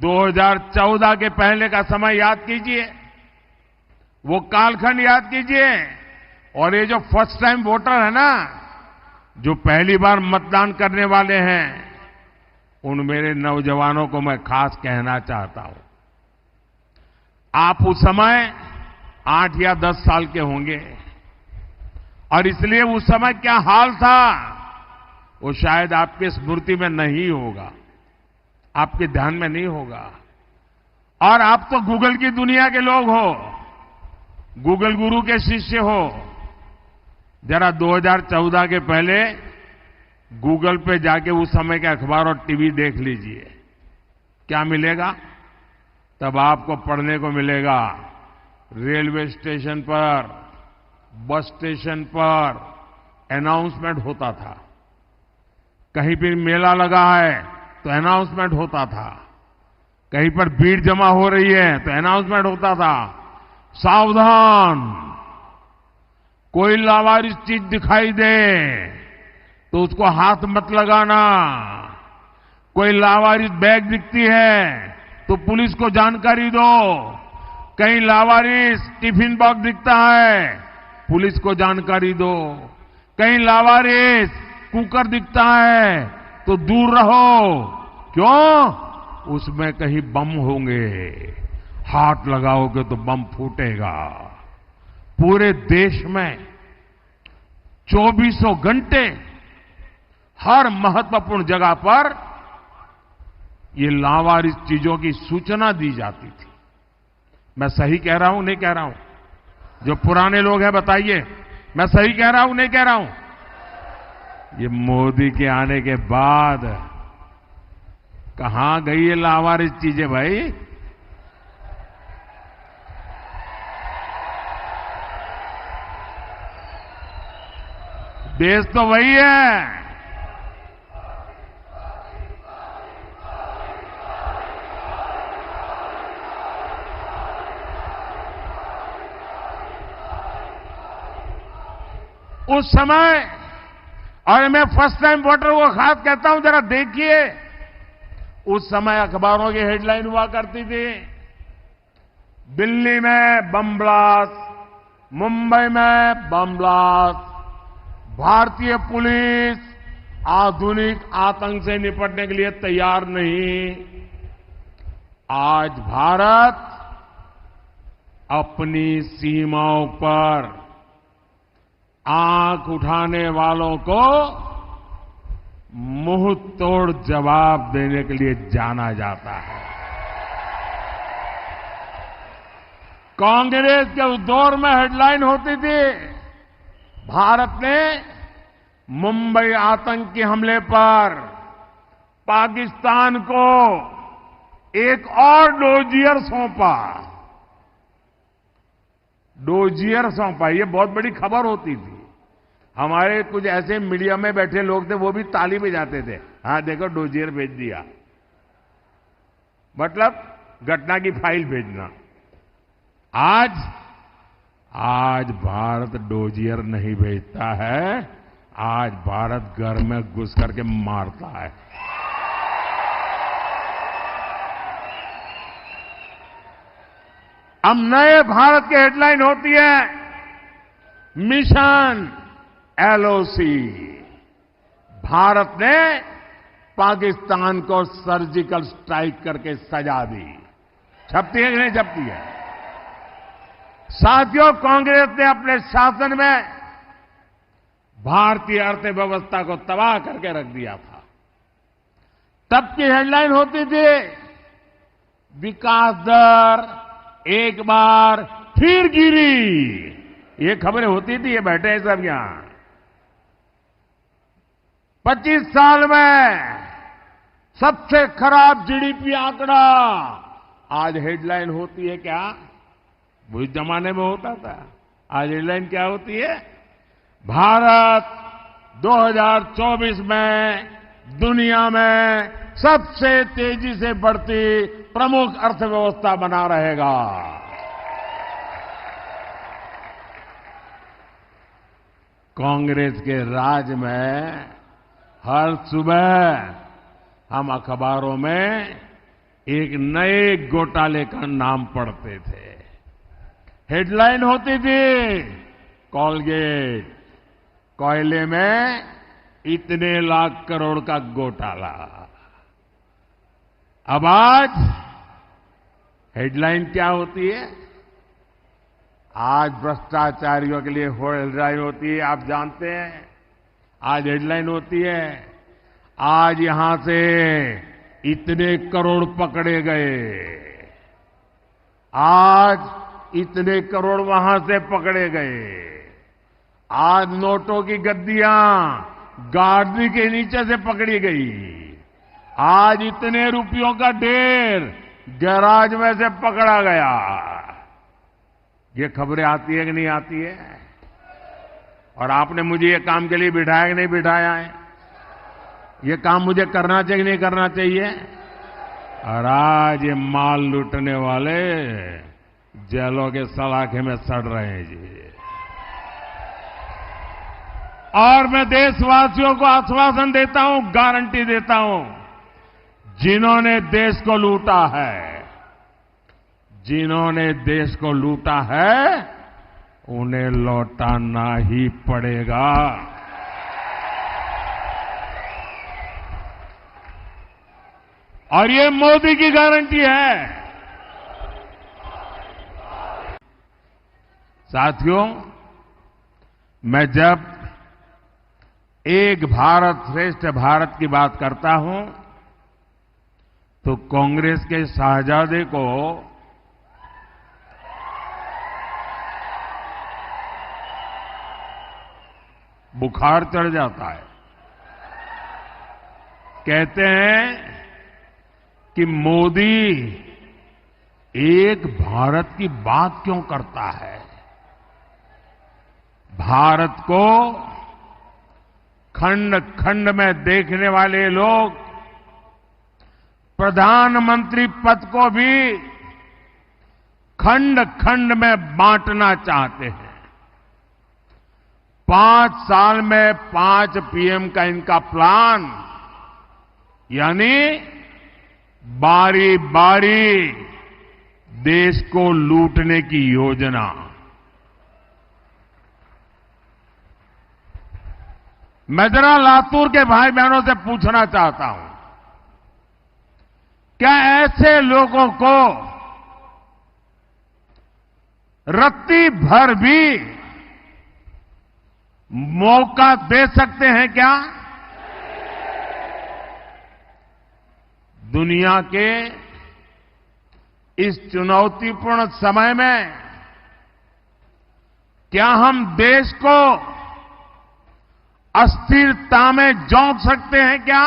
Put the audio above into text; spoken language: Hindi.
2014 के पहले का समय याद कीजिए, वो कालखंड याद कीजिए। और ये जो फर्स्ट टाइम वोटर है ना, जो पहली बार मतदान करने वाले हैं, उन मेरे नौजवानों को मैं खास कहना चाहता हूं, आप उस समय 8 या 10 साल के होंगे और इसलिए उस समय क्या हाल था वो शायद आपके स्मृति में नहीं होगा, आपके ध्यान में नहीं होगा। और आप तो गूगल की दुनिया के लोग हो, गूगल गुरु के शिष्य हो। जरा 2014 के पहले गूगल पे जाके उस समय के अखबार और टीवी देख लीजिए, क्या मिलेगा? तब आपको पढ़ने को मिलेगा, रेलवे स्टेशन पर, बस स्टेशन पर अनाउंसमेंट होता था, कहीं पर मेला लगा है तो अनाउंसमेंट होता था, कहीं पर भीड़ जमा हो रही है तो अनाउंसमेंट होता था, सावधान, कोई लावारिस चीज दिखाई दे तो उसको हाथ मत लगाना, कोई लावारिस बैग दिखती है तो पुलिस को जानकारी दो, कहीं लावारिस टिफिन बॉक्स दिखता है पुलिस को जानकारी दो, कहीं लावारिस कुकर दिखता है तो दूर रहो। क्यों? उसमें कहीं बम होंगे, हाथ लगाओगे तो बम फूटेगा। पूरे देश में 24 घंटे हर महत्वपूर्ण जगह पर ये लावारिस चीजों की सूचना दी जाती थी। मैं सही कह रहा हूं नहीं कह रहा हूं? जो पुराने लोग हैं बताइए, मैं सही कह रहा हूं नहीं कह रहा हूं? ये मोदी के आने के बाद कहां गई ये लावारिस चीजें भाई? देश तो वही है। उस समय, और मैं फर्स्ट टाइम वोटर को खास कहता हूं, जरा देखिए, उस समय अखबारों की हेडलाइन हुआ करती थी, दिल्ली में बम ब्लास्ट, मुंबई में बम ब्लास्ट, भारतीय पुलिस आधुनिक आतंक से निपटने के लिए तैयार नहीं। आज भारत अपनी सीमाओं पर आंख उठाने वालों को मुंह तोड़ जवाब देने के लिए जाना जाता है। कांग्रेस के उस दौर में हेडलाइन होती थी, भारत ने मुंबई आतंकी हमले पर पाकिस्तान को एक और डोजियर सौंपा। डोजियर सौंपा, ये बहुत बड़ी खबर होती थी। हमारे कुछ ऐसे मीडिया में बैठे लोग थे, वो भी ताली बजाते थे, हाँ देखो डोजियर भेज दिया, मतलब घटना की फाइल भेजना। आज भारत डोजियर नहीं भेजता है, आज भारत घर में घुस करके मारता है। अब नए भारत की हेडलाइन होती है, मिशन एलओसी। भारत ने पाकिस्तान को सर्जिकल स्ट्राइक करके सजा दी। छपती है कि नहीं छपती है? साथियों, कांग्रेस ने अपने शासन में भारतीय अर्थव्यवस्था को तबाह करके रख दिया था। तब की हेडलाइन होती थी, विकास दर एक बार फिर गिरी। ये खबरें होती थी, ये बैठे हैं सब यहां। 25 साल में सबसे खराब जीडीपी आंकड़ा। आज हेडलाइन होती है क्या? वो इस जमाने में होता था। आज हेडलाइन क्या होती है? भारत 2024 में दुनिया में सबसे तेजी से बढ़ती प्रमुख अर्थव्यवस्था बना रहेगा। कांग्रेस के राज में हर सुबह हम अखबारों में एक नए घोटाले का नाम पढ़ते थे। हेडलाइन होती थी, कोलगेट कोयले में इतने लाख करोड़ का घोटाला। अब आज हेडलाइन क्या होती है? आज भ्रष्टाचारियों के लिए हेडलाइन होती है, आप जानते हैं। आज हेडलाइन होती है, आज यहां से इतने करोड़ पकड़े गए, आज इतने करोड़ वहां से पकड़े गए, आज नोटों की गद्दियां गाड़ी के नीचे से पकड़ी गई, आज इतने रुपयों का ढेर गैराज में से पकड़ा गया। ये खबरें आती है कि नहीं आती है? और आपने मुझे ये काम के लिए बिठाया कि नहीं बिठाया है? ये काम मुझे करना चाहिए कि नहीं करना चाहिए? और आज ये माल लूटने वाले जेलों के सलाखे में सड़ रहे हैं जी। और मैं देशवासियों को आश्वासन देता हूं, गारंटी देता हूं, जिन्होंने देश को लूटा है, जिन्होंने देश को लूटा है, उन्हें लौटाना ही पड़ेगा। और ये मोदी की गारंटी है। साथियों, मैं जब एक भारत श्रेष्ठ भारत की बात करता हूं तो कांग्रेस के शाहजादे को बुखार चढ़ जाता है। कहते हैं कि मोदी एक भारत की बात क्यों करता है? भारत को खंड खंड में देखने वाले लोग प्रधानमंत्री पद को भी खंड खंड में बांटना चाहते हैं। 5 साल में 5 पीएम का इनका प्लान, यानी बारी बारी देश को लूटने की योजना। मैं जरा लातूर के भाई बहनों से पूछना चाहता हूं, क्या ऐसे लोगों को रत्ती भर भी मौका दे सकते हैं क्या? दुनिया के इस चुनौतीपूर्ण समय में क्या हम देश को अस्थिरता में झोंक सकते हैं क्या?